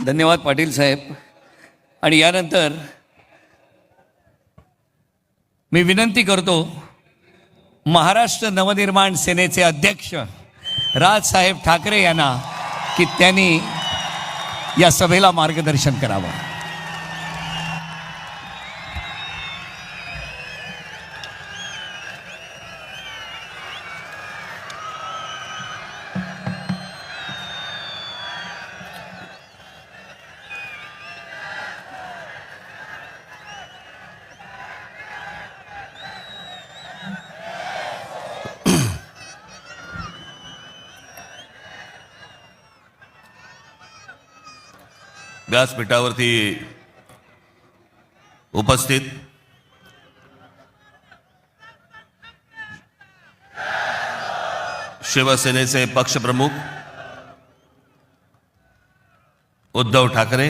धन्यवाद पाटील साहेब. आणि यानंतर मी विनंती करतो महाराष्ट्र नवनिर्माण सेनेचे अध्यक्ष राजसाहेब ठाकरे यांना की त्यांनी या सभेला मार्गदर्शन करावं. व्यासपीठावरती उपस्थित शिवसेनेचे पक्षप्रमुख उद्धव ठाकरे,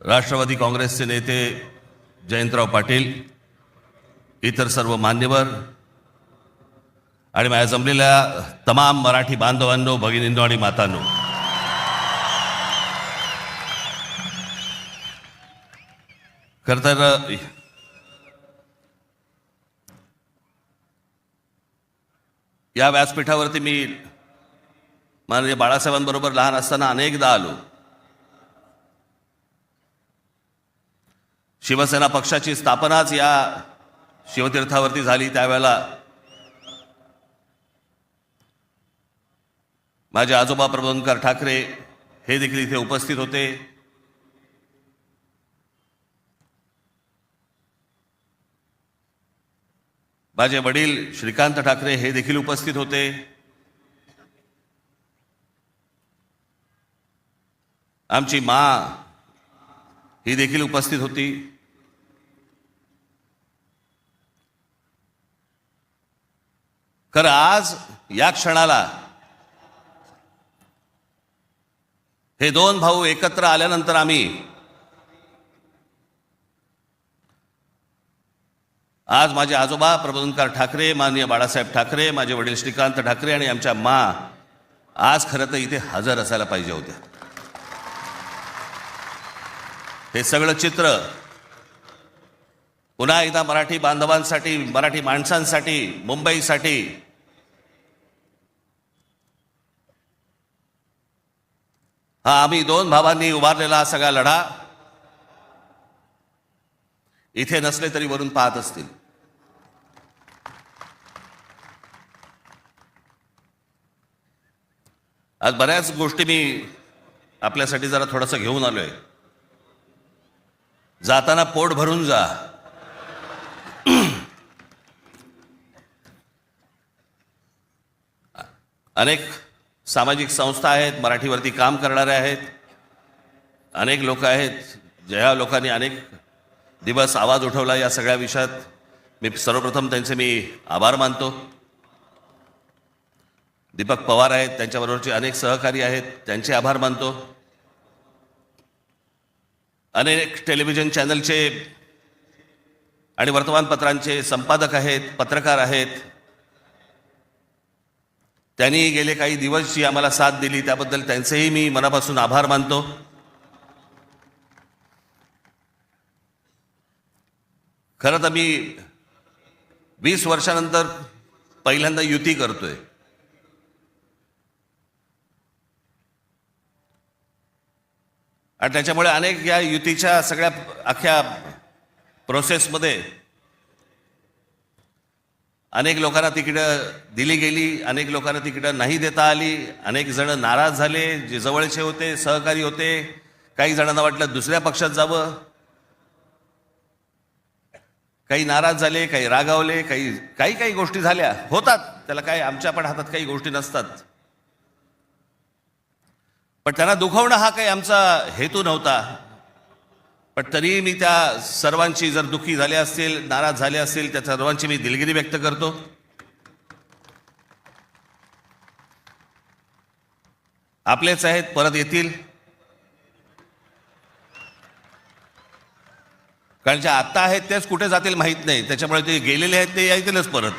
राष्ट्रवादी काँग्रेसचे नेते जयंतराव पाटील, इतर सर्व मान्यवर आणि माझ्या जमलेल्या तमाम मराठी बांधवांनो, भगिनींनो आणि मातांनो, खरं तर या व्यासपीठावरती मी माननीय बाळासाहेबांबरोबर लहान असताना अनेकदा आलो. शिवसेना पक्षाची स्थापनाच या शिवतीर्थावरती झाली. त्यावेळेला माझे आजोबा प्रबोधनकार ठाकरे हे देखील इथे उपस्थित होते. माझे वडील श्रीकांत ठाकरे हे देखील उपस्थित होते. आमची माँ ही देखील उपस्थित होती. खरं आज या क्षणाला हे दोन भाऊ एकत्र आल्यानंतर आम्ही आज माझे आजोबा प्रबोधनकार ठाकरे, माननीय बाळासाहेब ठाकरे, माझे वडील श्रीकांत ठाकरे आणि आमच्या माँ आज खरं तर इथे हजर असायला पाहिजे होत्या. हे सगळं चित्र पुन्हा एकदा मराठी बांधवांसाठी, मराठी माणसांसाठी, मुंबईसाठी हा आम्ही दोन भावांनी उभारलेला हा सगळा लढा इथे नसले तरी वरून पाहत असतील. आज बऱ्याच गोष्टी मी आपल्यासाठी जरा थोडंसं घेऊन आलोय. जाताना पोट भरून जा. अनेक सामाजिक संस्था आहेत, मराठीवरती काम करणारे आहेत, अनेक लोक आहेत, ज्या लोकांनी अनेक दिवस आवाज उठवला या सगळ्या विषयात. मी सर्वप्रथम त्यांचे मी आभार मानतो. दीपक पवार आहेत, त्यांच्याबरोबरचे अनेक सहकारी आहेत, त्यांचे आभार मानतो. अनेक टेलिव्हिजन चॅनलचे आणि वर्तमानपत्रांचे संपादक आहेत, पत्रकार आहेत, त्यांनी गेले काही दिवस जी आम्हाला साथ दिली त्याबद्दल त्यांचेही मी मनापासून आभार मानतो. खरं तर मी 20 वर्षानंतर पहिल्यांदा युती करतोय. आणि त्याच्यामुळे अनेक या युतीच्या सगळ्या अख्ख्या प्रोसेसमध्ये अनेक लोकांना तिकीटं दिली गेली, अनेक लोकांना तिकीटं नाही देता आली, अनेक जण नाराज झाले, जे जवळचे होते, सहकारी होते. काही जणांना वाटलं दुसऱ्या पक्षात जावं, काही नाराज झाले, काही रागावले, काही गोष्टी झाल्या, होतात. त्याला काय, आमच्या पण हातात काही गोष्टी नसतात. पण त्यांना दुखवणं हा काही आमचा हेतू नव्हता. पण तरी मी त्या सर्वांची, जर दुःखी झाले असतील, नाराज झाले असतील, त्या सर्वांची मी दिलगिरी व्यक्त करतो. आपलेच आहेत, परत येतील. कारण जे आत्ता आहेत तेच कुठे जातील माहीत नाही. त्याच्यामुळे ते गेलेले आहेत ते येतीलच परत.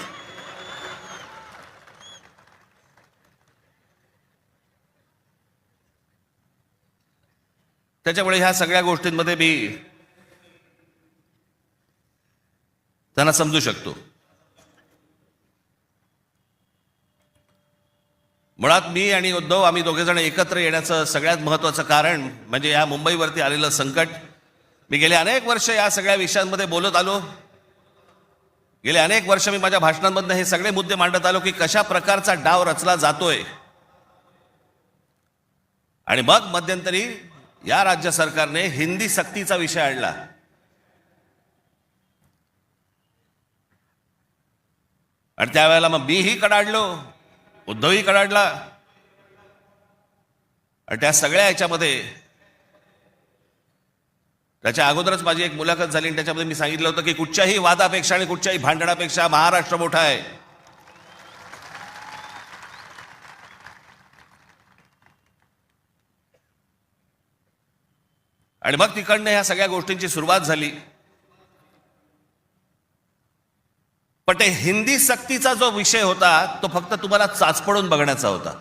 त्याच्यामुळे ह्या सगळ्या गोष्टींमध्ये मी त्यांना समजू शकतो. मुळात मी आणि उद्धव आम्ही दोघेजण एकत्र येण्याचं सगळ्यात महत्त्वाचं कारण म्हणजे या मुंबईवरती आलेलं संकट. मी गेले अनेक वर्ष या सगळ्या विषयांमध्ये बोलत आलो. गेले अनेक वर्ष मी माझ्या भाषणांमधनं हे सगळे मुद्दे मांडत आलो की कशा प्रकारचा डाव रचला जातोय. आणि मग मध्यंतरी या राज्य सरकारने हिंदी सक्तीचा विषय आणला. आणि त्यावेळेला मग मीही कडाडलो, उद्धवही कडाडला. आणि त्या सगळ्या याच्यामध्ये त्याच्या अगोदरच माझी एक मुलाखत झाली आणि त्याच्यामध्ये मी सांगितलं होतं की कुठच्याही वादापेक्षा आणि कुठच्याही भांडणापेक्षा महाराष्ट्र मोठा आहे. आणि मग तिकडनं ह्या सगळ्या गोष्टींची सुरुवात झाली. पण ते हिंदी सक्तीचा जो विषय होता तो फक्त तुम्हाला चाचपडून बघण्याचा होता.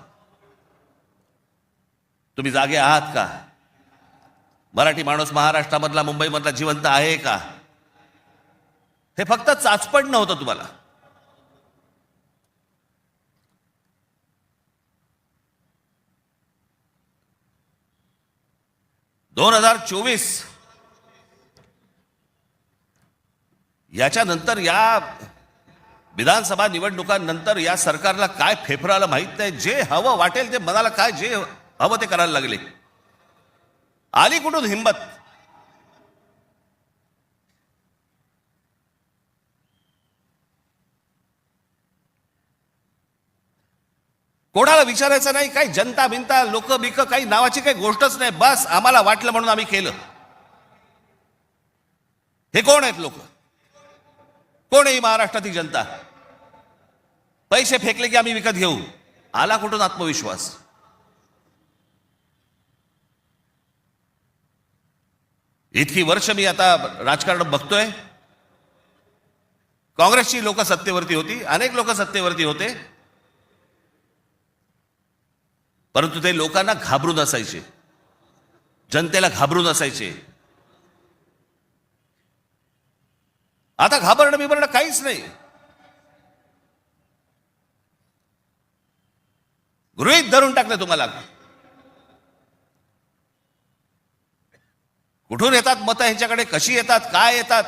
तुम्ही जागे आहात का? मराठी माणूस महाराष्ट्रामधला मुंबईमधला जिवंत आहे का? हे फक्त चाचपडणं होतं तुम्हाला. याच्यानंतर या विधानसभा निवडणुकांनंतर या सरकारला काय फेफराला माहित नाही. जे हवं वाटेल ते मनाला काय जे हवं ते करायला लागले. आली कुठून हिंमत? कोणाला विचारायचं नाही, काही जनता बिनता लोक बिक काही नावाची काही गोष्टच नाही. बस आम्हाला वाटलं म्हणून आम्ही केलं. हे कोण आहेत लोक? कोण आहे महाराष्ट्रातील जनता? पैसे फेकले की आम्ही विकत घेऊ. आला कुठून आत्मविश्वास? इतकी वर्ष मी आता राजकारण बघतोय. काँग्रेसची लोक सत्तेवरती होती, अनेक लोक सत्तेवरती होते, परंतु ते लोकांना घाबरून असायचे, जनतेला घाबरून असायचे. आता घाबरणं बिबरणं काहीच नाही. गृहीत धरून टाकलं तुम्हाला. कुठून येतात मतं ह्यांच्याकडे, कशी येतात, काय येतात,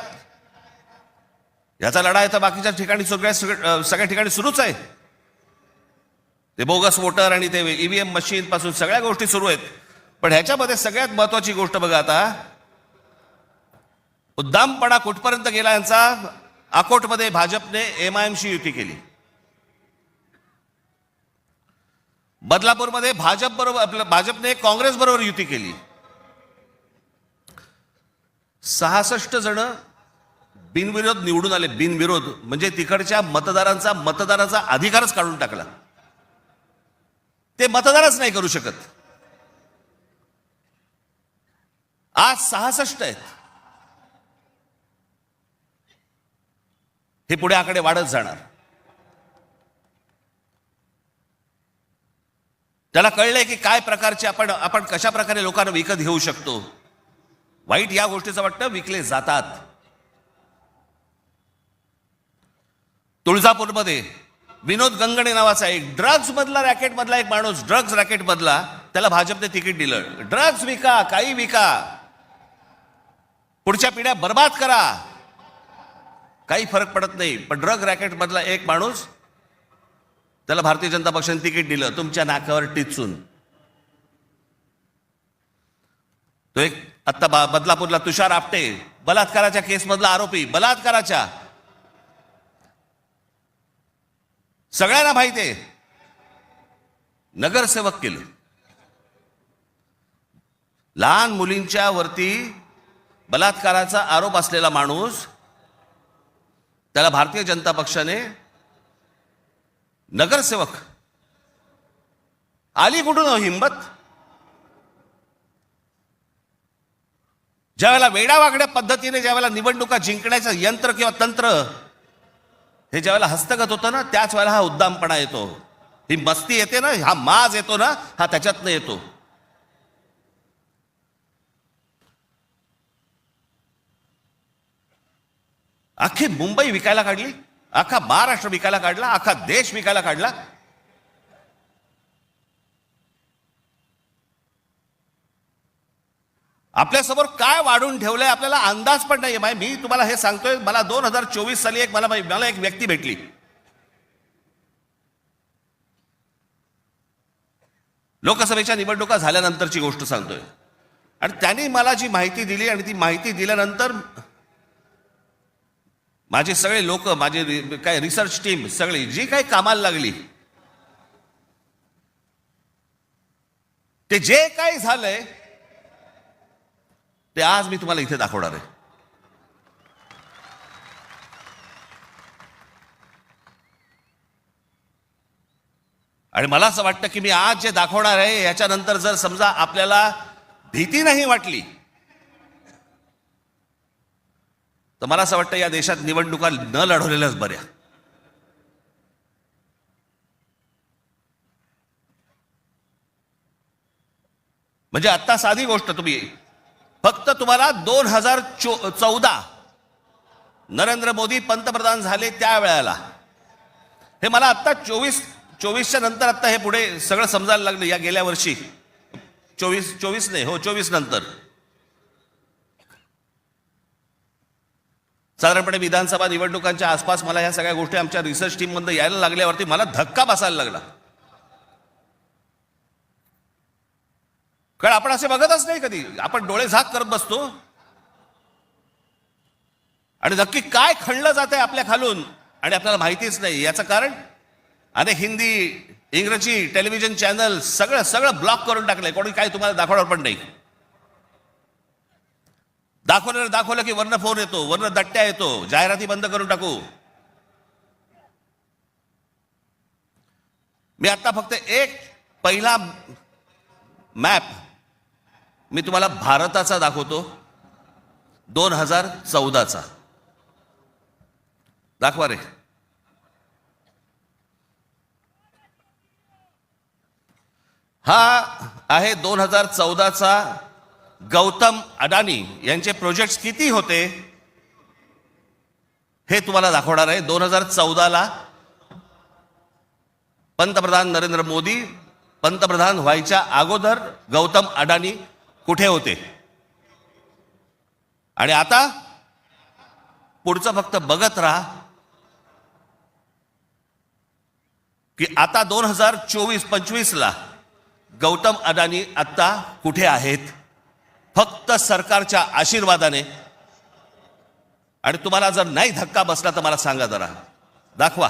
याचा लढा तर बाकीच्या ठिकाणी सगळ्या ठिकाणी सुरूच आहे. ते बोगस वोटर आणि ते ईव्हीएम मशीन पासून सगळ्या गोष्टी सुरू आहेत. पण ह्याच्यामध्ये सगळ्यात महत्वाची गोष्ट बघा, आता उद्दामपणा कुठपर्यंत गेला यांचा. अकोटमध्ये भाजपने एमआयएमशी युती केली. बदलापूरमध्ये भाजपने काँग्रेस बरोबर युती केली. 66 जण बिनविरोध निवडून आले. बिनविरोध म्हणजे तिकडच्या मतदारांचा अधिकारच काढून टाकला. ते मतदारच नाही करू शकत. आज 66 आहेत. हे पुढे आकडे वाढत जाणार. त्याला कळलंय की काय प्रकारचे आपण कशा प्रकारे लोकांना विकत घेऊ शकतो. वाईट या गोष्टीचं वाटतं विकले जातात. तुळजापूरमध्ये विनोद गंगणे नावाचा एक ड्रग्ज मधला रॅकेट मधला एक माणूस, ड्रग्ज रॅकेट मधला, त्याला भाजपने तिकीट दिलं. ड्रग्ज विका, काही विका, पुढच्या पिढ्या बर्बाद करा, काही फरक पडत नाही. पण ड्रग रॅकेट मधला एक माणूस, त्याला भारतीय जनता पक्षाने तिकीट दिलं तुमच्या नाकावर टिचून. तो एक आता बदलापूरला तुषार आपटे, बलात्काराच्या केसमधला आरोपी, बलात्काराच्या, सगळ्यांना माहिती आहे, नगरसेवक केलं. लहान मुलींच्या वरती बलात्काराचा आरोप असलेला माणूस, त्याला भारतीय जनता पक्षाने नगरसेवक. आली कुठून हो हिंमत? ज्यावेळेला वेडावागड्या पद्धतीने ज्यावेळेला निवडणुका जिंकण्याचं यंत्र किंवा तंत्र हे ज्यावेळेला हस्तगत होतं ना, त्याच वेळेला हा उद्दामपणा येतो, ही मस्ती येते ना, हा माज येतो ना, हा त्याच्यातनं येतो. अख्खी मुंबई विकायला काढली, अख्खा महाराष्ट्र विकायला काढला, अख्खा देश विकायला काढला. आपल्यासमोर काय वाढून ठेवलंय आपल्याला अंदाज पण नाहीये. मी तुम्हाला हे सांगतोय, मला 2024 साली मला एक व्यक्ती भेटली. लोकसभेच्या निवडणुका झाल्यानंतरची गोष्ट सांगतोय. आणि त्यांनी मला जी माहिती दिली आणि ती माहिती दिल्यानंतर माझे सगळे लोक, माझे काय रिसर्च टीम सगळी जी काही कामाला लागली, ते जे काही झालंय ते आज मी तुम्हाला इथे दाखवणार आहे. आणि मला असं वाटतं की मी आज जे दाखवणार आहे याच्यानंतर जर समजा आपल्याला भीती नाही वाटली तर मला असं वाटतं या देशात निवडणुका न लढवलेल्याच बऱ्या. म्हणजे आता साधी गोष्ट, फक्त तुम्हाला 2014 नरेंद्र मोदी पंतप्रधान झाले त्या वेळेला, हे मला आता 24च्या नंतर आता हे पुढे सगळं समजायला लागलं. या गेल्या वर्षी 24 नंतर साधारणपणे विधानसभा निवडणुकांच्या आसपास मला ह्या सगळ्या गोष्टी आमच्या रिसर्च टीम मध्ये यायला लागल्यावरती मला धक्का बसायला लागला. कारण आपण असे बघतच नाही कधी, आपण डोळे झाक करत बसतो आणि नक्की काय खणलं जात आहे आपल्या खालून आणि आपल्याला माहितीच नाही. याचं कारण अनेक हिंदी इंग्रजी टेलिव्हिजन चॅनल सगळं ब्लॉक करून टाकलंय. कोणी काय तुम्हाला दाखवणार पण नाही. दाखवलं की वर्ण फोन येतो, वर्ण दट्ट्या येतो, जाहिराती बंद करून टाकू. मी आता फक्त एक पहिला मॅप मी तुम्हाला भारताचा दाखवतो, 2014चा. दाखवा रे. हा आहे 2014चा गौतम अडानी यांचे प्रोजेक्ट्स किती होते हे तुम्हाला दाखवणार आहे. 2014ला पंतप्रधान नरेंद्र मोदी पंतप्रधान व्हायच्या अगोदर गौतम अडानी कुठे होते आणि आता पुढचं फक्त बघत राहा की आता 2024-25ला गौतम अडानी आता कुठे आहेत. फक्त सरकारच्या आशीर्वादाने. आणि तुम्हाला जर नाही धक्का बसला तर मला सांगा, जरा दाखवा.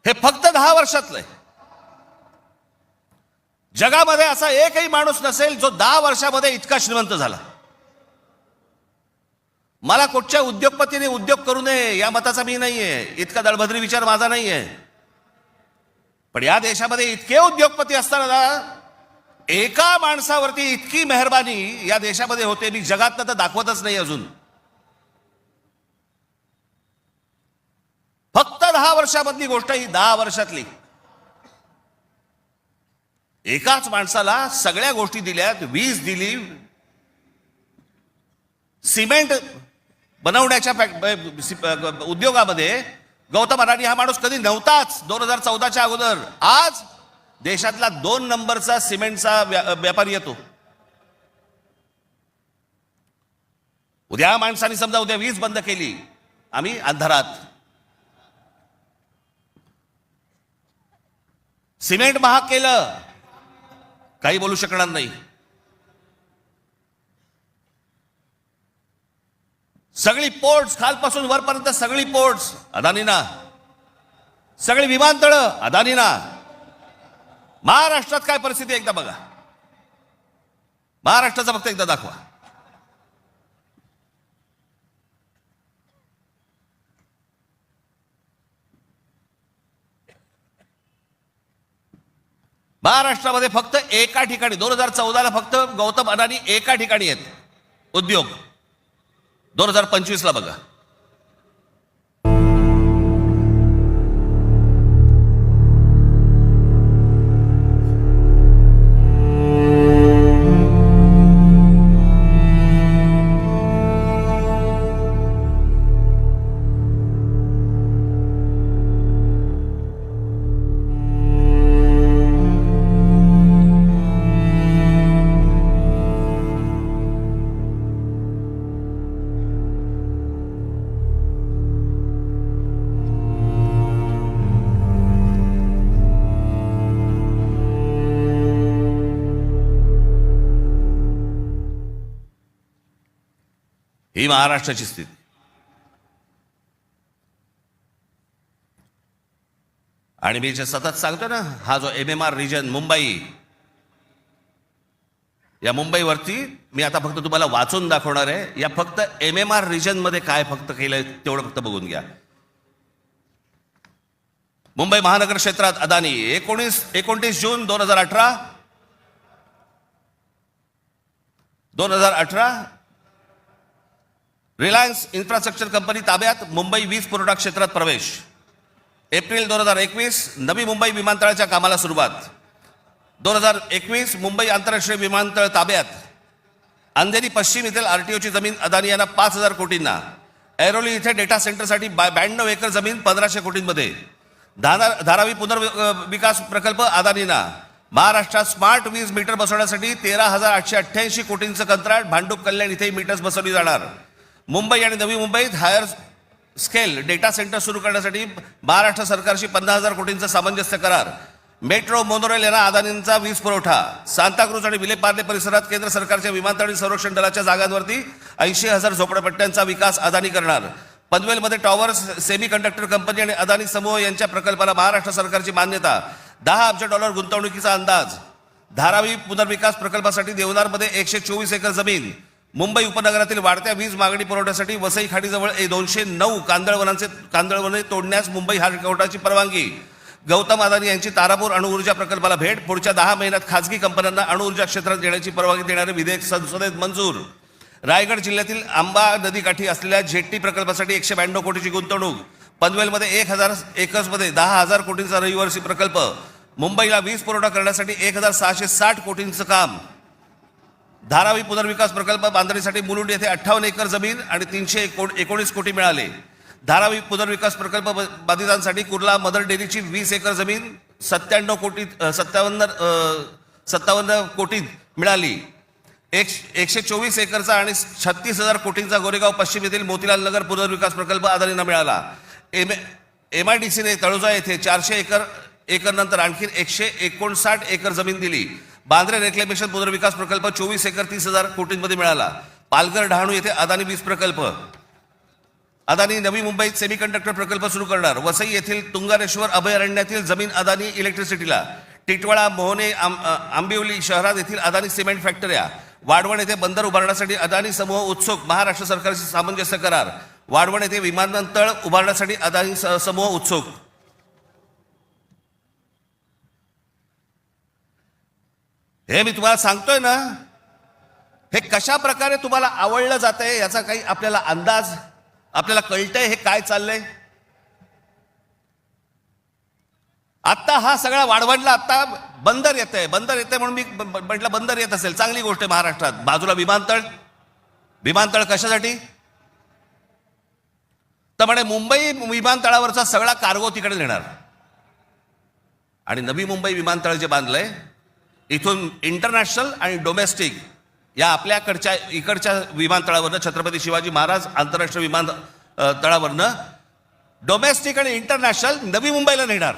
हे फक्त 10 वर्षातलं आहे. जगामध्ये असा एकही माणूस नसेल जो 10 वर्षामध्ये इतका श्रीमंत झाला. मला कुठच्या उद्योगपतीने उद्योग करू नये या मताचा मी नाहीये, इतका दळभद्री विचार माझा नाहीये. पण या देशामध्ये इतके उद्योगपती असताना एका माणसावरती इतकी मेहरबानी या देशामध्ये होते, मी जगात तर दाखवतच नाही अजून. फक्त 10 वर्षामधली गोष्ट ही, 10 वर्षातली. एकाच माणसाला सगळ्या गोष्टी दिल्यात. वीज दिली, सिमेंट बनवण्याच्या उद्योगामध्ये गौतम अडाणी हा माणूस कधी नव्हताच 2014च्या अगोदर. आज देशातला 2 नंबरचा सिमेंटचा व्यापारी येतो. उद्या माणसाने समजा उद्या वीज बंद केली, आम्ही अंधारात. सिमेंट महाग केलं, काही बोलू शकणार नाही. सगळी पोर्ट्स खालपासून वरपर्यंत सगळी पोर्ट्स अदानीना, सगळी विमानतळं अदानीना. महाराष्ट्रात काय परिस्थिती एकदा बघा, महाराष्ट्राचा फक्त एकदा दाखवा. महाराष्ट्रामध्ये फक्त एका ठिकाणी 2014ला फक्त गौतम अडाणी एका ठिकाणी आहेत उद्योग. 2025ला बघा. ही महाराष्ट्राची स्थिती. आणि मी जे सतत सांगतो ना, हा जो MMR रिजन मुंबई, या मुंबईवरती मी आता फक्त तुम्हाला वाचून दाखवणार आहे. या फक्त MMR रिजन मध्ये काय फक्त केलंय तेवढं फक्त बघून घ्या. मुंबई महानगर क्षेत्रात अदानी 29 जून 2018 रिलायन्स इन्फ्रास्ट्रक्चर कंपनी ताब्यात मुंबई वीज पुरवठा क्षेत्रात प्रवेश. एप्रिल 2021 नवी मुंबई विमानतळाच्या कामाला सुरुवात. 2021 मुंबई आंतरराष्ट्रीय विमानतळ ताब्यात. अंधेरी पश्चिम येथील RTOची जमीन अदानी यांना 5,000 कोटींना. ऐरोली इथे डेटा सेंटरसाठी 92 एकर जमीन 1,500 कोटींमध्ये. धारावी पुनर्विकास प्रकल्प अदानींना. महाराष्ट्रात स्मार्ट वीज मीटर बसवण्यासाठी 13,888 कोटींचं कंत्राट. भांडूप कल्याण इथे मीटर्स बसवली जाणार. मुंबई आणि नवी मुंबईत हायर स्केल डेटा सेंटर सुरू करण्यासाठी महाराष्ट्र सरकारशी 50,000 कोटींचा सामंजस्य करार. मेट्रो मोनोरेल यांना अदानींचा वीज पुरवठा. सांताक्रूज आणि विलेपार्ले परिसरात केंद्र सरकारच्या विमानतळ संरक्षण दलाच्या जागांवरती 80,000 झोपडपट्ट्यांचा विकास अदानी करणार. पनवेलमध्ये टॉवर्स सेमी कंडक्टर कंपनी आणि अदानी समूह यांच्या प्रकल्पाला महाराष्ट्र सरकारची मान्यता. $10 अब्ज गुंतवणुकीचा अंदाज. धारावी पुनर्विकास प्रकल्पासाठी देवनारमध्ये 124 एकर जमीन. मुंबई उपनगरातील वाढत्या वीज मागणी पुरवठ्यासाठी वसई खाडीजवळ 209 कांदळवने तोडण्यास मुंबई हायकोर्टाची परवानगी. गौतम अदानी यांची तारापूर अणुऊर्जा प्रकल्पाला भेट. पुढच्या 10 महिन्यात खासगी कंपन्यांना अणुऊर्जा क्षेत्रात घेण्याची परवानगी देणारे विधेयक संसदेत मंजूर. रायगड जिल्ह्यातील आंबा नदीकाठी असलेल्या जेट्टी प्रकल्पासाठी 192 कोटीची गुंतवणूक. पनवेलमध्ये 1,000 एकर्समध्ये 10,000 कोटींचा रहिवासी प्रकल्प. मुंबईला वीज पुरवठा करण्यासाठी 1,660 कोटींचं काम. धारावी पुनर्विकास प्रकल्प बांधणीसाठी मुलुंड येथे 58 एकर जमीन आणि 319 कोटी मिळाले. धारावी पुनर्विकास प्रकल्प बाधितांसाठी कुर्ला मदर डेअरीची 20 एकर जमीन 57 कोटीत मिळाली. 124 एकरचा आणि 36,000 कोटींचा गोरेगाव पश्चिम येथील मोतीलाल नगर पुनर्विकास प्रकल्प अदानींना मिळाला. MIDCने तळोजा येथे 400 एकर नंतर आणखी 159 एकर जमीन दिली. बांद्रे रेक्लेमेशन पुनर्विकास प्रकल्प 24 एकर 30,000 कोटींमध्ये मिळाला. पालघर डहाणू येथे अदानी वीज प्रकल्प. अदानी नवी मुंबईत सेमीकंडक्टर प्रकल्प सुरू करणार. वसई येथील तुंगारेश्वर अभयारण्यातील जमीन अदानी इलेक्ट्रिसिटीला. टिटवाळा, मोहने, आंबिवली शहरात येथील अदानी सिमेंट फॅक्टऱ्या. वाढवण येथे बंदर उभारण्यासाठी अदानी समूह उत्सुक. महाराष्ट्र सरकारशी सामंजस्य करार. वाढवण येथे विमानतळ उभारण्यासाठी अदानी समूह उत्सुक. हे मी तुम्हाला सांगतोय ना, हे कशा प्रकारे तुम्हाला आवडलं जातंय याचा काही आपल्याला अंदाज, आपल्याला कळतंय हे काय चाललंय. आता हा सगळा वाढवणला आता बंदर येतंय म्हणून मी म्हटलं बंदर येत असेल चांगली गोष्ट आहे महाराष्ट्रात. बाजूला विमानतळ कशासाठी तर म्हणे मुंबई विमानतळावरचा सगळा कार्गो तिकडे नेणार. आणि नवी मुंबई विमानतळ जे बांधलंय इथून इंटरनॅशनल आणि डोमेस्टिक या आपल्याकडच्या इकडच्या विमानतळावरनं, छत्रपती शिवाजी महाराज आंतरराष्ट्रीय विमानतळावरनं डोमेस्टिक आणि इंटरनॅशनल नवी मुंबईला नेणार.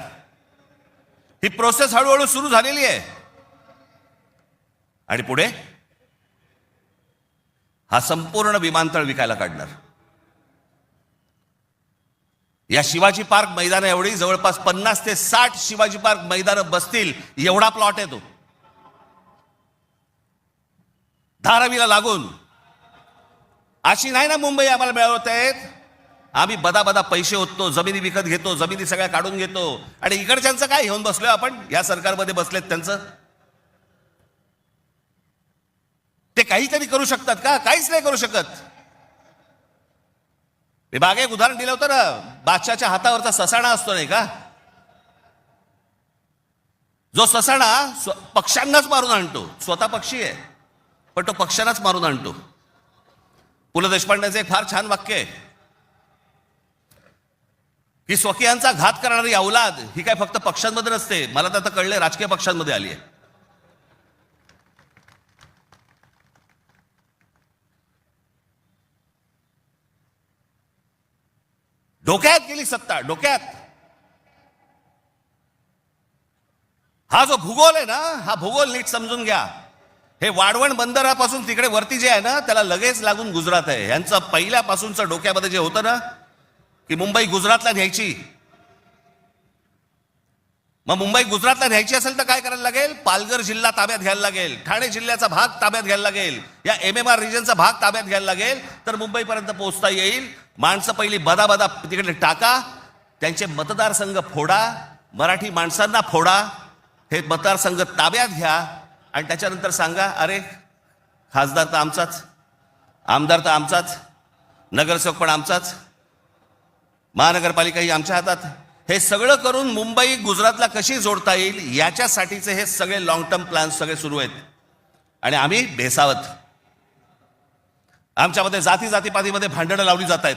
ही प्रोसेस हळूहळू सुरू झालेली आहे. आणि पुढे हा संपूर्ण विमानतळ विकायला काढणार. या शिवाजी पार्क मैदान एवढी जवळपास 50 ते 60 शिवाजी पार्क मैदानं बसतील एवढा प्लॉट आहे तो. धारावीला लागून. अशी नाही ना मुंबई आम्हाला मिळवत आहेत. आम्ही बदा पैसे होतो, जमिनी विकत घेतो, जमिनी सगळ्या काढून घेतो. आणि इकडच्यांचं काय घेऊन बसलोय आपण, या सरकारमध्ये बसलेत त्यांचं. ते काहीतरी करू शकतात का? काहीच नाही करू शकत. मी मागे एक उदाहरण दिलं होतं ना, बादशाच्या हातावरचा ससाणा असतो नाही का, जो ससाणा पक्ष्यांनाच मारून आणतो. स्वतः पक्षी आहे पण तो पक्ष्यांनाच मारून आणतो. पु ल देशपांडेचं एक फार छान वाक्य आहे की स्वकीयांचा घात करणारी औलाद ही काय फक्त पक्षांमध्ये नसते, मला तर आता कळलंय राजकीय पक्षांमध्ये आली आहे. डोक्यात गेली सत्ता, डोक्यात. हा जो भूगोल आहे ना, हा भूगोल नीट समजून घ्या. हे वाढवण बंदरापासून तिकडे वरती जे आहे ना त्याला लगेच लागून गुजरात आहे. यांचं पहिल्यापासूनचं डोक्यामध्ये जे होतं ना की मुंबई गुजरातला न्यायची. मग मुंबई गुजरातला न्यायची असेल तर काय करायला लागेल? पालघर जिल्हा ताब्यात घ्यायला लागेल, ठाणे जिल्ह्याचा भाग ताब्यात घ्यायला लागेल, या MMR रिजनचा भाग ताब्यात घ्यायला लागेल, तर मुंबईपर्यंत पोहोचता येईल. माणसं पहिली बदा तिकडे टाका, त्यांचे मतदारसंघ फोडा, मराठी माणसांना फोडा, हे मतदारसंघ ताब्यात घ्या आणि त्याच्यानंतर सांगा अरे खासदार तर आमचाच, आमदार तर आमचाच, नगरसेवक पण आमचाच, महानगरपालिका ही आमच्या हातात. हे सगळं करून मुंबई गुजरातला कशी जोडता येईल याच्यासाठीचे हे सगळे लॉंग टर्म प्लॅन सगळे सुरू आहेत. आणि आम्ही भेसावत, आमच्यामध्ये जातीपातीमध्ये भांडणं लावली जात आहेत.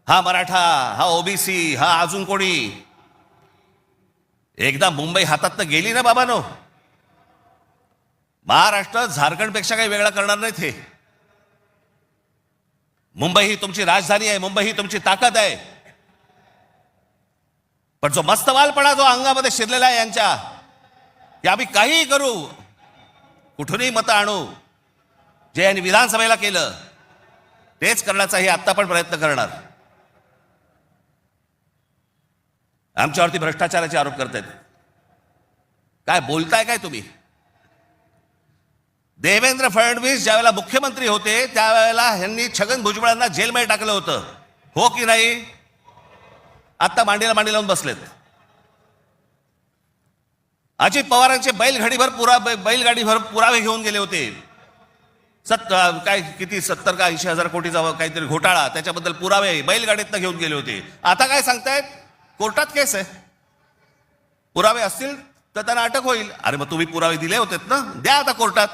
हा मराठा, हा OBC, हा अजून कोणी. एकदा मुंबई हातात गेली ना बाबांनो, महाराष्ट्र झारखंडपेक्षा काही वेगळा करणार नाहीत. हे मुंबई ही तुमची राजधानी आहे, मुंबई ही तुमची ताकद आहे. पण जो मस्तवालपणा जो अंगामध्ये शिरलेला आहे यांच्या, की आम्ही काहीही करू, कुठूनही मतं आणू, जे यांनी विधानसभेला केलं तेच करण्याचा हे आत्ता पण प्रयत्न करणार. आमच्यावरती भ्रष्टाचाराचे आरोप करतायत. काय बोलताय काय तुम्ही? देवेंद्र फडणवीस ज्यावेळेला मुख्यमंत्री होते त्यावेळेला यांनी छगन भुजबळांना जेलमध्ये टाकलं होतं, हो की नाही? आता मांडीला मांडी लावून बसलेत. अजित पवारांचे बैलगाडीभर पुरावे घेऊन गेले होते. काय किती 70 का 80 हजार कोटीचा काहीतरी घोटाळा, त्याच्याबद्दल पुरावे बैलगाडीतनं घेऊन गेले होते. आता काय सांगतायत? कोर्टात केस आहे, पुरावे असतील तर त्यांना अटक होईल. अरे मग तुम्ही पुरावे दिले होते ना, द्या आता कोर्टात.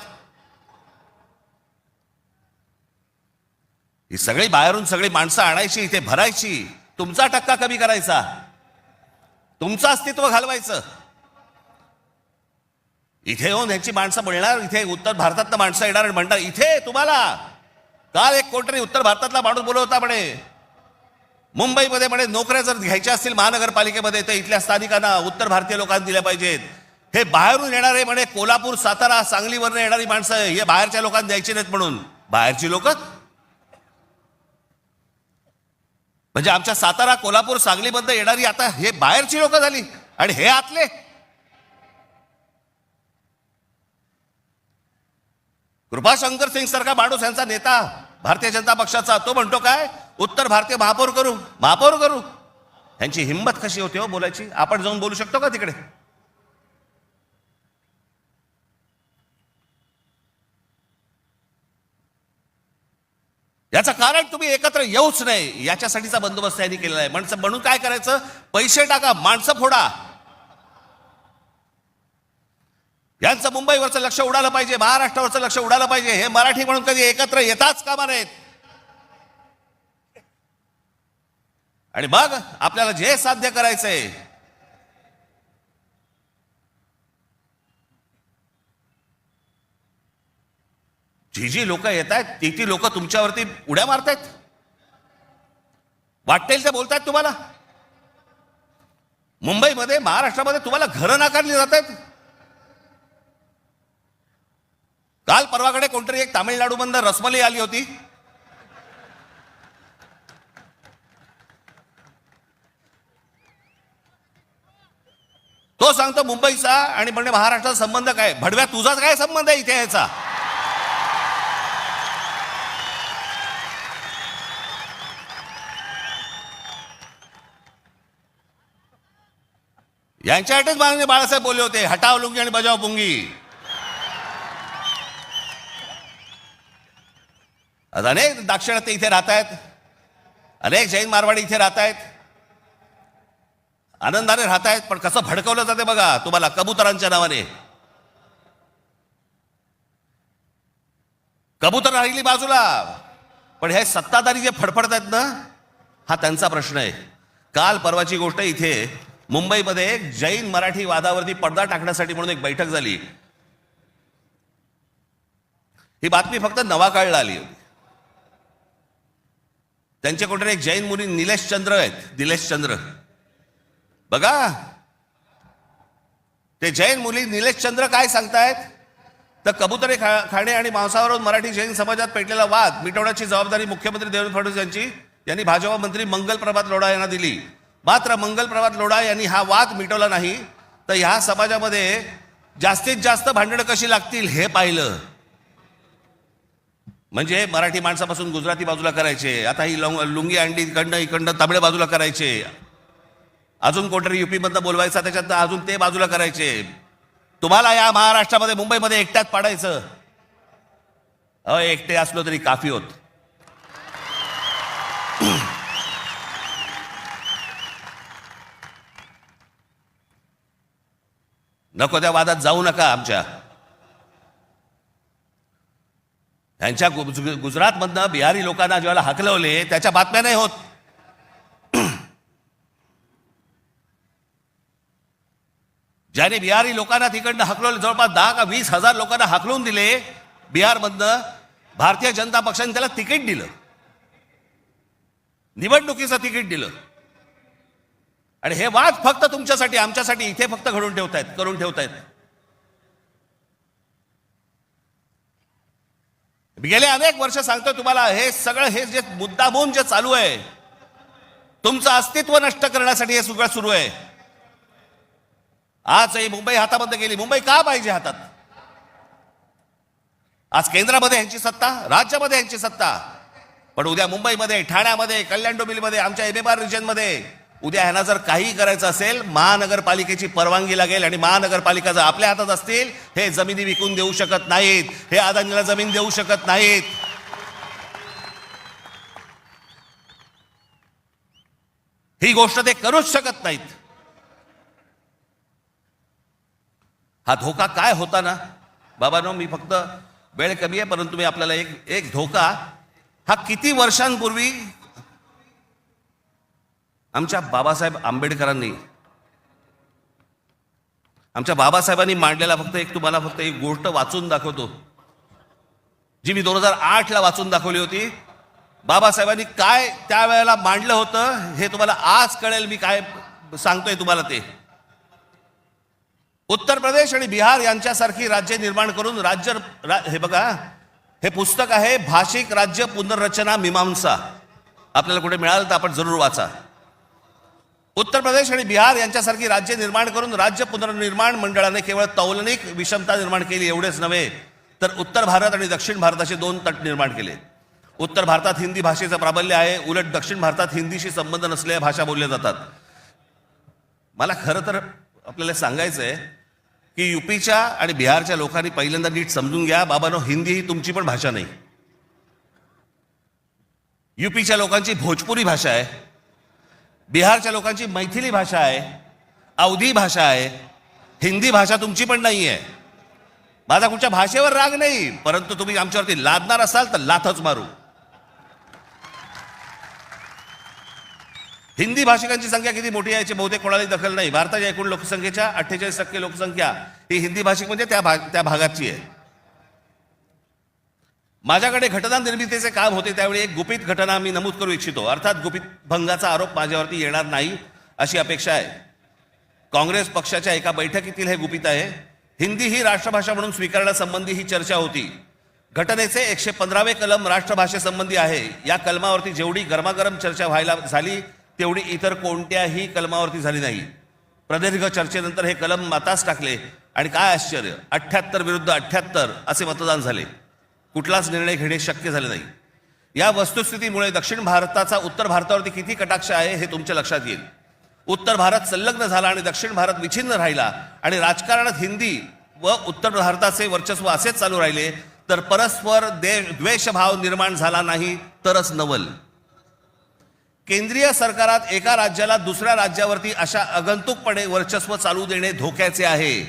ही सगळी बाहेरून सगळी माणसं आणायची, इथे भरायची, तुमचा टक्का कमी करायचा, तुमचं अस्तित्व घालवायचं. इथे येऊन ह्याची माणसं मिळणार, इथे उत्तर भारतातलं माणसं येणार आणि म्हणणार इथे तुम्हाला. काल एक कोणतरी उत्तर भारतातला माणूस बोलत होता म्हणे, मुंबईमध्ये म्हणे नोकऱ्या जर घ्यायच्या असतील महानगरपालिकेमध्ये तर इथल्या स्थानिकांना, उत्तर भारतीय लोकांना दिल्या पाहिजेत. हे बाहेरून येणारे म्हणे कोल्हापूर, सातारा, सांगलीवरनं येणारी माणसं हे बाहेरच्या लोकांना द्यायची नाहीत म्हणून. बाहेरची लोक म्हणजे आमच्या सातारा, कोल्हापूर, सांगलीमधनं येणारी आता हे बाहेरची लोक झाली आणि हे आतले. कृपाशंकर सिंग सारखा माणूस, यांचा नेता भारतीय जनता पक्षाचा, तो म्हणतो काय, उत्तर भारतीय महापौर करू, महापौर करू. यांची हिंमत कशी होते हो बोलायची? आपण जाऊन बोलू शकतो का तिकडे? याचं कारण तुम्ही एकत्र येऊच नाही, याच्यासाठीचा बंदोबस्त यांनी केलेला आहे. म्हणून काय करायचं, पैसे टाका, माणसं फोडा. यांचं मुंबईवरचं लक्ष उडालं पाहिजे, महाराष्ट्रावरचं लक्ष उडालं पाहिजे. हे मराठी म्हणून कधी एकत्र येताच कामा नयेत. आणि मग आपल्याला जे साध्य करायचंय, जी लोक येत आहेत ती लोक तुमच्यावरती उड्या मारतायत, वाटेल ते बोलतायत तुम्हाला. मुंबईमध्ये, महाराष्ट्रामध्ये तुम्हाला घरं नाकारली जात आहेत. काल परवाकडे कोणतरी एक तामिळनाडूमधून रसमलाई आली होती. तो सांगतो मुंबईचा आणि म्हणजे महाराष्ट्राचा संबंध काय? भडव्या, तुझाच काय संबंध आहे इथे याचा? यांच्यासाठीच माननीय बाळासाहेब बोलले होते, हटाव लुंगी आणि बजाव पुंगी. आज अनेक दाक्षिणात्य इथे राहत आहेत, अनेक जैन मारवाडी इथे राहत आहेत, आनंदाने राहत आहेत. पण कसं भडकवलं जाते बघा तुम्हाला कबुतरांच्या नावाने. कबूतर राहिली बाजूला, पण हे सत्ताधारी जे फडफडत आहेत ना, हा त्यांचा प्रश्न आहे. काल परवाची गोष्ट, इथे मुंबईमध्ये एक जैन मराठी वादावरती पडदा टाकण्यासाठी म्हणून एक बैठक झाली. ही बातमी फक्त नवाकाळला आली होती. त्यांचे कोणतरी एक जैन मुली निलेश चंद्र आहेत, निलेश चंद्र बघा. ते जैन मुली निलेश चंद्र काय सांगतायत, तर कबुतरे खाणे आणि मांसावरून मराठी जैन समाजात पेटलेला वाद मिटवण्याची जबाबदारी मुख्यमंत्री देवेंद्र फडणवीस यांनी भाजपा मंत्री मंगल प्रभात लोढा यांना दिली. मात्र मंगल प्रभात लोढा यांनी हा वाद मिटवला नाही, तर ह्या समाजामध्ये जास्तीत जास्त भांडणं कशी लागतील हे पाहिलं. म्हणजे मराठी माणसापासून गुजराती बाजूला करायचे, आता ही लुंगी अंडी इकडनं तमिळ बाजूला करायचे, अजून कोणतरी युपी मधनं बोलवायचा, त्याच्यात अजून ते बाजूला करायचे. तुम्हाला या महाराष्ट्रामध्ये, मुंबईमध्ये एकट्यात पाडायचं. एकटे असलो तरी काफी होत. नको त्या वादात जाऊ नका. आमच्या यांच्या गुजरातमधनं बिहारी लोकांना ज्यावेळेला हकलवले, त्याच्या बातम्या नाही होत. ज्याने बिहारी लोकांना तिकडनं हकलवले, जवळपास 10 का 20 हजार लोकांना हकलवून दिले बिहारमधनं, भारतीय जनता पक्षाने त्याला तिकीट दिलं, निवडणुकीचं तिकीट दिलं. आणि हे वाद फक्त तुमच्यासाठी, आमच्यासाठी इथे फक्त करून ठेवतायत. गेले अनेक वर्ष सांगतोय तुम्हाला, हे सगळं हे जे मुद्दामून जे चालू आहे, तुमचं अस्तित्व नष्ट करण्यासाठी हे सगळं सुरू आहे. आज ही मुंबई हातामध्ये गेली. मुंबई का पाहिजे हातात? आज केंद्रामध्ये यांची सत्ता, राज्यामध्ये यांची सत्ता, पण उद्या मुंबईमध्ये, ठाण्यामध्ये, कल्याण डोंबिवलीमध्ये, आमच्या MMR रिजनमध्ये उद्या ह्यांना जर काही करायचं असेल, महानगरपालिकेची परवानगी लागेल. आणि महानगरपालिका जर आपल्या हातात असतील, हे जमिनी विकून देऊ शकत नाहीत, हे अदानीला जमीन देऊ शकत नाहीत. ही गोष्ट ते करूच शकत नाहीत. हा धोका काय होता ना बाबांनो, मी फक्त वेळ कमी आहे, परंतु मी आपल्याला एक धोका, हा किती वर्षांपूर्वी आमच्या बाबासाहेब आंबेडकरांनी, आमच्या बाबासाहेबांनी मांडलेला तुम्हाला फक्त एक गोष्ट वाचून दाखवतो, जी मी 2008ला वाचून दाखवली होती. बाबासाहेबांनी काय त्यावेळेला मांडलं होतं हे तुम्हाला आज कळेल. मी काय सांगतोय तुम्हाला ते. उत्तर प्रदेश आणि बिहार यांच्यासारखी राज्य निर्माण करून हे बघा, हे पुस्तक आहे भाषिक राज्य पुनर्रचना मीमांसा. आपल्याला कुठे मिळालं तर आपण जरूर वाचा. उत्तर प्रदेश आणि बिहार यांच्यासारखी राज्य निर्माण करून राज्य पुनर्निर्माण मंडळाने केवळ तौलनिक विषमता निर्माण केली एवढेच नव्हे, तर उत्तर भारत आणि दक्षिण भारताचे दोन तट निर्माण केले. उत्तर भारतात हिंदी भाषेचं प्राबल्य आहे, उलट दक्षिण भारतात हिंदीशी संबंध नसलेल्या भाषा बोलल्या जातात. मला खरं तर आपल्याला सांगायचं आहे की युपीच्या आणि बिहारच्या लोकांनी पहिल्यांदा नीट समजून घ्या, बाबांनो, हिंदी ही तुमची पण भाषा नाही. युपीच्या लोकांची भोजपुरी भाषा आहे, बिहारच्या लोकांची मैथिली भाषा आहे, अवधी भाषा आहे. हिंदी भाषा तुमची पण नाही आहे. माझा कुठच्या भाषेवर राग नाही, परंतु तुम्ही आमच्यावरती लादणार असाल तर लाथच मारू. हिंदी भाषिकांची संख्या किती मोठी आहे याची बहुतेक कोणालाही दखल नाही. भारताच्या एकूण लोकसंख्येच्या 48% लोकसंख्या ही हिंदी भाषिक म्हणजे त्या भागाची आहे. माझ्याकडे घटना निर्मितीचे काम होते त्यावेळी एक गुपित घटना मी नमूद करू इच्छितो. अर्थात गुपित भंगाचा आरोप माझ्यावरती येणार नाही अशी अपेक्षा आहे. काँग्रेस पक्षाच्या एका बैठकीतील हे गुपित आहे. हिंदी ही राष्ट्रभाषा म्हणून स्वीकारण्यासंबंधी ही चर्चा होती. घटनेचे 115वे कलम राष्ट्रभाषेसंबंधी आहे. या कलमावरती जेवढी गरमागरम चर्चा व्हायला झाली तेवढी इतर कोणत्याही कलमावरती झाली नाही. प्रदीर्घ चर्चेनंतर हे कलम मातास टाकले आणि काय आश्चर्य, 78 विरुद्ध 78 असे मतदान झाले. कुठलाच निर्णय घेणे शक्य झाले नाही. या वस्तुस्थितीमुळे दक्षिण भारताचा उत्तर भारतावरती किती कटाक्ष आहे हे तुमच्या लक्षात येईल. उत्तर भारत संलग्न झाला आणि दक्षिण भारत विच्छिन्न राहिला आणि राजकारणात हिंदी व उत्तर भारताचे वर्चस्व असेच चालू राहिले तर परस्पर द्वेषभाव निर्माण झाला नाही तरच नवल. केंद्रीय सरकारात एका राज्याला दुसऱ्या राज्यावरती अशा आगंतुकपणे वर्चस्व चालू देणे धोक्याचे आहे.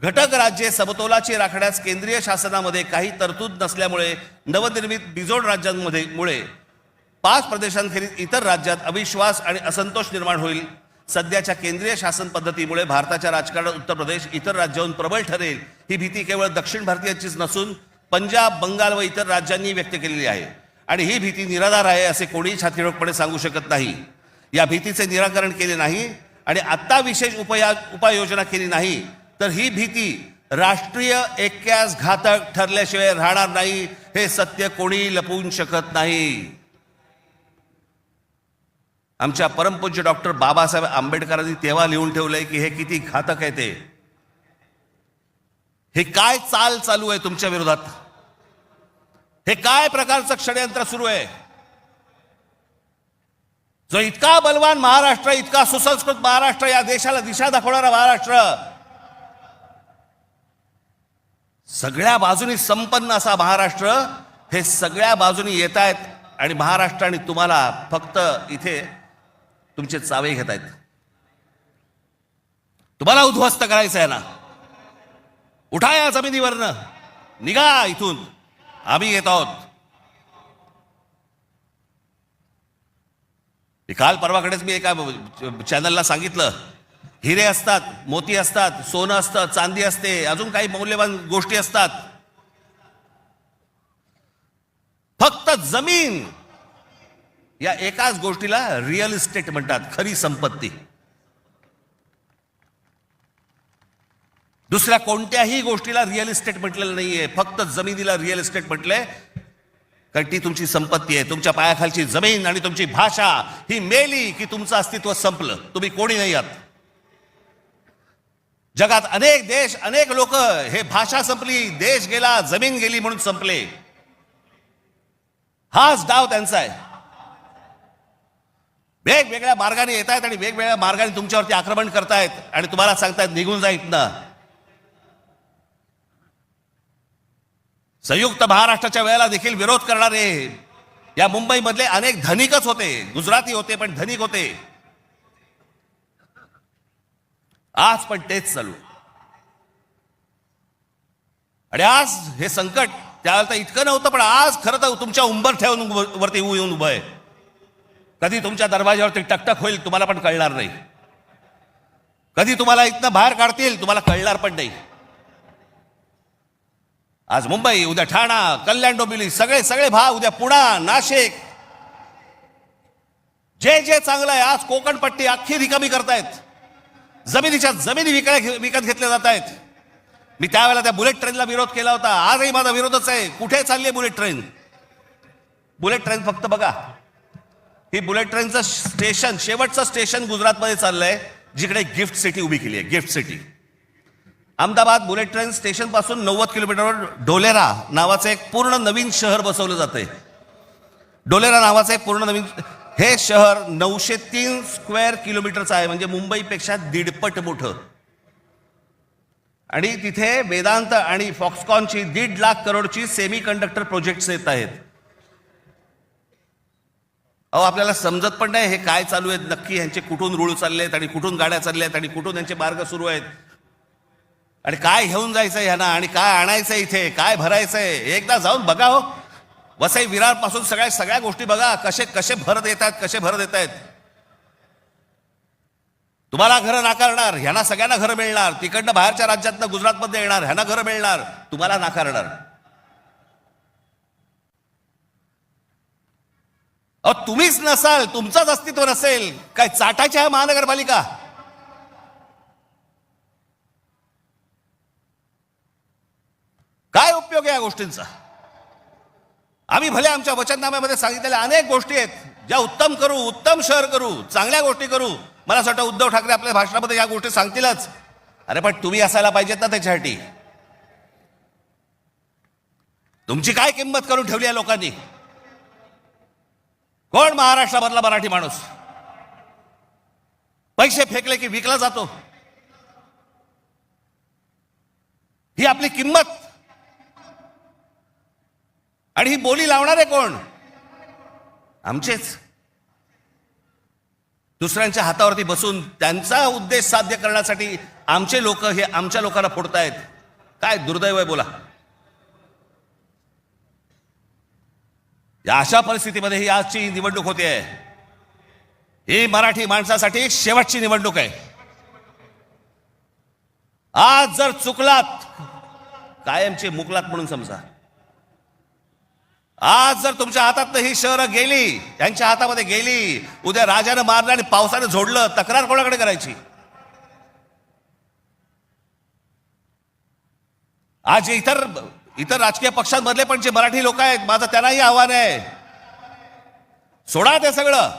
घटक राज्ये समतोलाची राखण्यास केंद्रीय शासनामध्ये काही तरतूद नसल्यामुळे नवनिर्मित बिजोड राज्यांमुळे 5 प्रदेशांखेरीज इतर राज्यात अविश्वास आणि असंतोष निर्माण होईल. सध्याच्या केंद्रीय शासन पद्धतीमुळे भारताच्या राजकारणात उत्तर प्रदेश इतर राज्याहून प्रबळ ठरेल ही भीती केवळ दक्षिण भारतीयांचीच नसून पंजाब, बंगाल व इतर राज्यांनी व्यक्त केलेली आहे आणि ही भीती निराधार आहे असे कोणीही छातीरोखपणे सांगू शकत नाही. या भीतीचे निराकरण केले नाही आणि आत्ता विशेष उपाययोजना केली नाही तर ही भीती राष्ट्रीय ऐक्यास घातक ठरल्याशिवाय राहणार नाही. हे सत्य कोणी लपवून शकत नाही. आमच्या परमपूज्य डॉक्टर बाबासाहेब आंबेडकरांनी तेव्हा लिहून ठेवलंय की हे किती घातक आहे ते. हे काय चाल चालू आहे तुमच्या विरोधात, हे काय प्रकारचं षडयंत्र सुरू आहे. जो इतका बलवान महाराष्ट्र, इतका सुसंस्कृत महाराष्ट्र, या देशाला दिशा दाखवणारा महाराष्ट्र, सगळ्या बाजूनी संपन्न असा महाराष्ट्र, हे सगळ्या बाजूनी येत आहेत आणि महाराष्ट्र आणि तुम्हाला फक्त इथे तुमचे चावे घेत आहेत. तुम्हाला उद्ध्वस्त करायचं आहे ना, उठा या जमिनीवरनं, निघा इथून, आम्ही येत आहोत. काल परवाकडेच मी एका चॅनलला सांगितलं, हिरे असतात, मोती असतात, सोनं असतं, चांदी असते, अजून काही मौल्यवान गोष्टी असतात, फक्त जमीन या एकाच गोष्टीला रिअल इस्टेट म्हणतात, खरी संपत्ती. दुसऱ्या कोणत्याही गोष्टीला रिअल इस्टेट म्हटलेलं नाहीये, फक्त जमिनीला रिअल इस्टेट म्हटलंय. कारण ती तुमची संपत्ती आहे. तुमच्या पायाखालची जमीन आणि तुमची भाषा ही मेली की तुमचं अस्तित्व संपलं, तुम्ही कोणी नाही आहात. जगात अनेक देश, अनेक लोक, हे भाषा संपली, देश गेला, जमीन गेली म्हणून संपले. हाच डाव त्यांचा आहे. वेगवेगळ्या मार्गाने येत आहेत आणि वेगवेगळ्या मार्गाने तुमच्यावरती आक्रमण करतायत आणि तुम्हाला सांगतायत निघून जा इथनं. संयुक्त महाराष्ट्राच्या वेळेला देखील विरोध करणारे या मुंबईमधले अनेक धनिकच होते, गुजराती होते पण धनिक होते. आज पण तेच चालू. आणि आज हे संकट त्यावेळेला इतकं नव्हतं, पण आज खरं तर तुमच्या उंबरठ्यावरून वरती येऊन उभं आहे. कधी तुमच्या दरवाजावरती टकटक होईल तुम्हाला पण कळणार नाही, कधी तुम्हाला इथनं बाहेर काढतील तुम्हाला कळणार पण नाही. आज मुंबई, उद्या ठाणा, कल्याण डोंबिवली, सगळे सगळे भाग, उद्या पुणा, नाशिक, जे जे चांगलं आहे, आज कोकणपट्टी अख्खी रिकामी करतायत. जमिनीच्या जमिनी विकत घेतल्या जात आहेत. मी त्यावेळेला त्या बुलेट ट्रेनला विरोध केला होता, आजही माझा विरोधच आहे. कुठे चालली बुलेट ट्रेन? बुलेट ट्रेन फक्त बघा, ही बुलेट ट्रेनचं स्टेशन, शेवटचं स्टेशन गुजरातमध्ये चाललंय, जिकडे गिफ्ट सिटी उभी केली आहे, gift city. Ahmedabad bullet train station पासून 90 किलोमीटरवर डोलेरा नावाचं एक पूर्ण नवीन शहर बसवलं जातंय. डोलेरा नावाचं एक पूर्ण नवीन, हे शहर 903 स्क्वेअर किलोमीटरचं आहे, म्हणजे मुंबईपेक्षा 1.5 मोठं. आणि तिथे वेदांत आणि फॉक्सकॉनची 1.5 लाख करोडची सेमी कंडक्टर प्रोजेक्ट्स येत आहेत. अहो, आपल्याला समजत पण नाही हे काय चालू आहेत नक्की, ह्यांचे कुठून रूळ चालले आहेत आणि कुठून गाड्या चालल्या आहेत आणि कुठून यांचे मार्ग सुरू आहेत आणि काय घेऊन जायचंय ह्यांना आणि काय आणायचंय, इथे काय भरायचंय. एकदा जाऊन बघा हो, वसई विरार पासून सगळ्या गोष्टी बघा, कसे कसे भरत येत आहेत. तुम्हाला घरं नाकारणार, ह्यांना सगळ्यांना घरं मिळणार. तिकडनं बाहेरच्या राज्यातनं गुजरातमध्ये येणार, ह्यांना घरं मिळणार, तुम्हाला नाकारणार. अहो, तुम्हीच नसाल, तुमचंच अस्तित्व नसेल, काय चाटायची आहे महानगरपालिका? काय उपयोग आहे या गोष्टींचा? आम्ही भले आमच्या वचननाम्यामध्ये सांगितलेल्या अनेक गोष्टी आहेत ज्या उत्तम करू, उत्तम शहर करू, चांगल्या गोष्टी करू. मला असं वाटतं उद्धव ठाकरे आपल्या भाषणामध्ये या गोष्टी सांगतीलच. अरे पण तुम्ही असायला पाहिजेत ना त्याच्यासाठी. तुमची काय किंमत करून ठेवली आहे लोकांनी? कोण महाराष्ट्रामधला मराठी माणूस पैसे फेकले की विकला जातो? ही आपली किंमत. आणि ही बोली लावणारे कोण? आमचेच. दुसऱ्यांच्या हातावरती बसून त्यांचा उद्देश साध्य करण्यासाठी आमचे लोक हे आमच्या लोकांना फोडतायत. काय दुर्दैव आहे बोला. या अशा परिस्थितीमध्ये ही आजची निवडणूक होते. ही मराठी माणसासाठी शेवटची निवडणूक आहे. आज जर चुकलात, कायमचे मुकलात म्हणून समजा. आज जर तुमच्या हातातनं ही शहरं गेली, त्यांच्या हातामध्ये गेली, उद्या राजानं मारलं आणि पावसानं झोडलं, तक्रार कोणाकडे करायची? आज इतर राजकीय पक्षांमधले पण जे मराठी लोक आहेत, माझं त्यांनाही आव्हान आहे, सोडा ते सगळं.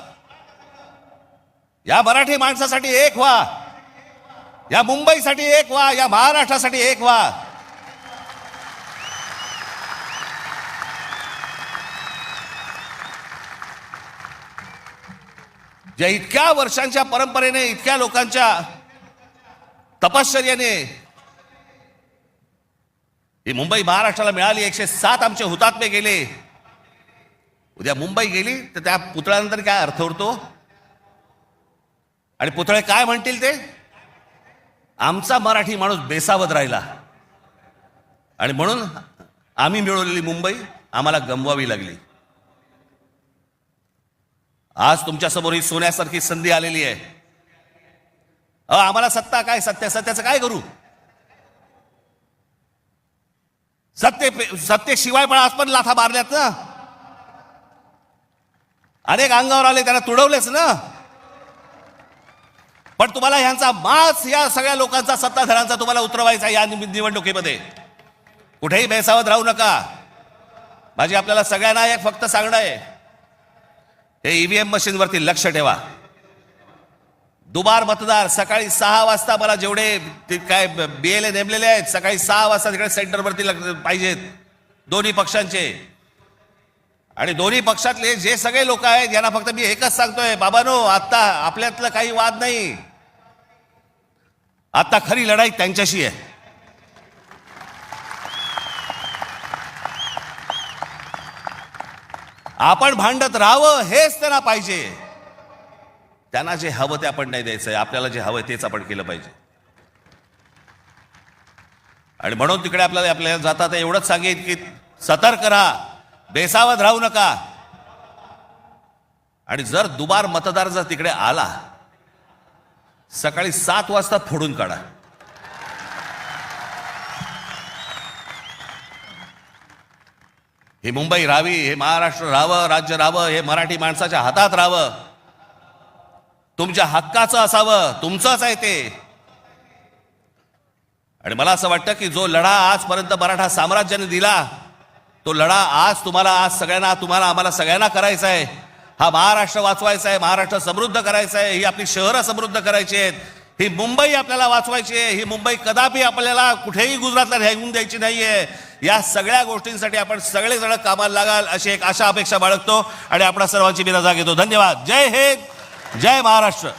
या मराठी माणसासाठी एक व्हा, या मुंबईसाठी एक व्हा, या महाराष्ट्रासाठी एक व्हा. ज्या इतक्या वर्षांच्या परंपरेने, इतक्या लोकांच्या तपश्चर्याने ही मुंबई महाराष्ट्राला मिळाली. 107 आमचे हुतात्मे गेले. उद्या मुंबई गेली तर त्या पुतळ्यानंतर काय अर्थ उरतो? आणि पुतळे काय म्हणतील ते? आमचा मराठी माणूस बेसावध राहिला आणि म्हणून आम्ही मिळवलेली मुंबई आम्हाला गमवावी लागली. आज तुमच्यासमोर ही सोन्यासारखी संधी आलेली आहे. आम्हाला सत्ता काय, सत्याचं काय करू? सत्तेशिवाय पण आज पण लाथा मारल्यात ना. अनेक अंगावर आले, त्यांना तुडवलेच ना. पण तुम्हाला ह्यांचा मास, या सगळ्या लोकांचा, सत्ताधाऱ्यांचा तुम्हाला उतरवायचा या निवडणुकीमध्ये. कुठेही बेसावध राहू नका. माझी आपल्याला सगळ्यांना एक फक्त सांगणं आहे, हे ईव्हीएम मशीनवरती लक्ष ठेवा. दुबार मतदार सकाळी 6 वाजता, मला जेवढे काय BLA नेमलेले आहेत, सकाळी 6 वाजता तिकडे सेंटरवरती पाहिजेत दोन्ही पक्षांचे. आणि दोन्ही पक्षातले जे सगळे लोक आहेत यांना फक्त मी एकच सांगतोय, बाबांनो, आता आपल्यातलं काही वाद नाही. आता खरी लढाई त्यांच्याशी आहे. आपण भांडत राहावं हेच त्यांना पाहिजे. त्यांना जे हवं ते आपण नाही द्यायचंय, आपल्याला जे हवं तेच आपण केलं पाहिजे. आणि म्हणून तिकडे आपल्याला जातात एवढंच सांगेन की सतर्क राहा, बेसावध राहू नका. आणि जर दुबार मतदार जर तिकडे आला, सकाळी 7 वाजता फोडून काढा. ही मुंबई राहावी, हे महाराष्ट्र राहावं, राज्य राहावं, हे मराठी माणसाच्या हातात राहावं, तुमच्या हक्काचं असावं, तुमचंच आहे ते. आणि मला असं वाटतं की जो लढा आजपर्यंत मराठा साम्राज्याने दिला, तो लढा आज तुम्हाला, आज सगळ्यांना, तुम्हाला, आम्हाला सगळ्यांना करायचा आहे. हा महाराष्ट्र वाचवायचा आहे, महाराष्ट्र समृद्ध करायचा आहे, ही आपली शहरं समृद्ध करायची आहेत, ही मुंबई आपल्याला वाचवायची आहे, ही मुंबई कदापि आपल्याला कुठेही गुजरातला राहून द्यायची नाही आहे. या सगळ्या गोष्टींसाठी आपण सगळेजण कामाला लागाल अशी एक आशा अपेक्षा बाळगतो आणि आपणा सर्वांची मी रजा घेतो. धन्यवाद. जय हिंद, जय महाराष्ट्र.